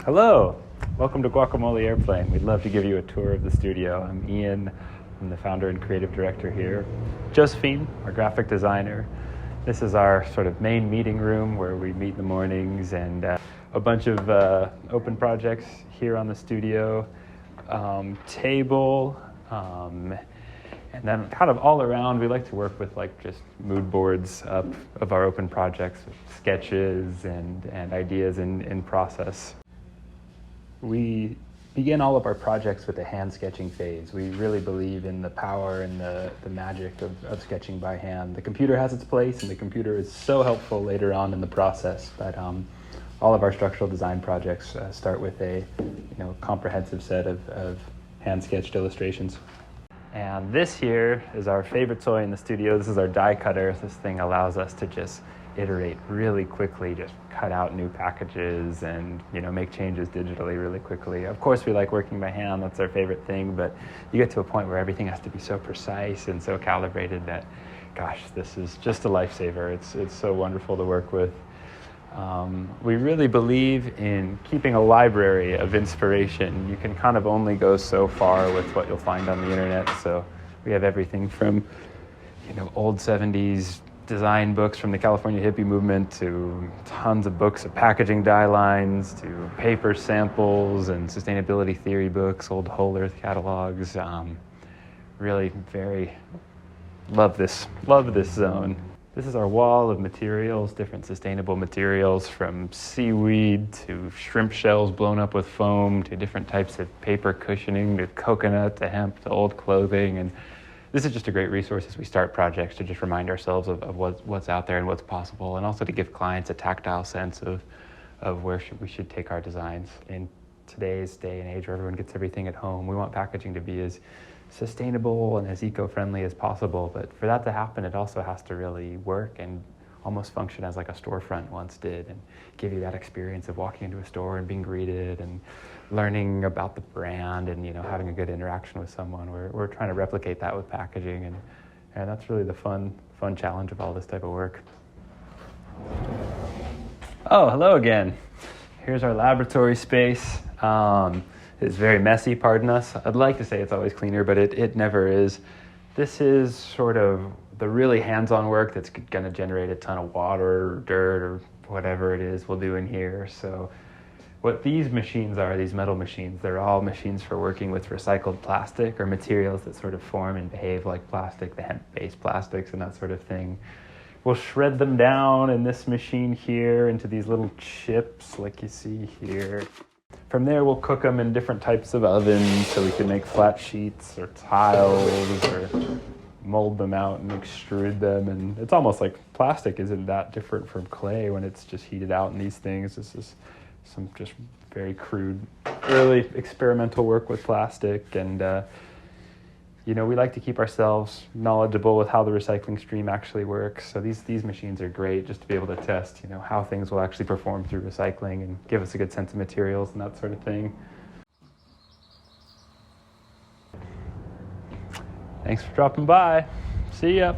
Hello, welcome to Guacamole Airplane. We'd love to give you a tour of the studio. I'm Ian, I'm the founder and creative director here. Josephine, our graphic designer. This is our sort of main meeting room where we meet in the mornings, and a bunch of open projects here on the studio. Table, and then kind of all around, we like to work with just mood boards up of our open projects, with sketches and ideas in process. We begin all of our projects with a hand sketching phase. We really believe in the power and the magic of sketching by hand. The computer has its place, and the computer is so helpful later on in the process, but all of our structural design projects start with a comprehensive set of hand-sketched illustrations. And this here is our favorite toy in the studio. This is our die cutter. This thing allows us to just iterate really quickly, just cut out new packages and make changes digitally really quickly. Of course, we like working by hand. That's our favorite thing, but you get to a point where everything has to be so precise and so calibrated that, gosh, this is just a lifesaver. It's so wonderful to work with. We really believe in keeping a library of inspiration. You can kind of only go so far with what you'll find on the internet. So we have everything from, old 70s design books from the California hippie movement to tons of books of packaging die lines to paper samples and sustainability theory books, old Whole Earth catalogs. Really love this zone. This is our wall of materials, different sustainable materials, from seaweed to shrimp shells blown up with foam to different types of paper cushioning to coconut to hemp to old clothing. And this is just a great resource as we start projects to just remind ourselves of what's out there and what's possible, and also to give clients a tactile sense of where we should take our designs. In today's day and age where everyone gets everything at home, we want packaging to be as sustainable and as eco-friendly as possible, but for that to happen, it also has to really work and almost function as like a storefront once did, and give you that experience of walking into a store and being greeted and learning about the brand and having a good interaction with someone. We're trying to replicate that with packaging, and that's really the fun challenge of all this type of work. Oh, hello again. Here's our laboratory space. It's very messy, pardon us. I'd like to say it's always cleaner, but it never is. This is sort of the really hands-on work that's going to generate a ton of water or dirt or whatever it is we'll do in here. So what these machines are, these metal machines, they're all machines for working with recycled plastic or materials that sort of form and behave like plastic, the hemp-based plastics and that sort of thing. We'll shred them down in this machine here into these little chips like you see here. From there, we'll cook them in different types of ovens so we can make flat sheets or tiles or mold them out and extrude them. And it's almost like plastic isn't that different from clay when it's just heated out in these things. This is some just very crude, early experimental work with plastic. And, we like to keep ourselves knowledgeable with how the recycling stream actually works. So these machines are great just to be able to test, how things will actually perform through recycling and give us a good sense of materials and that sort of thing. Thanks for dropping by. See ya.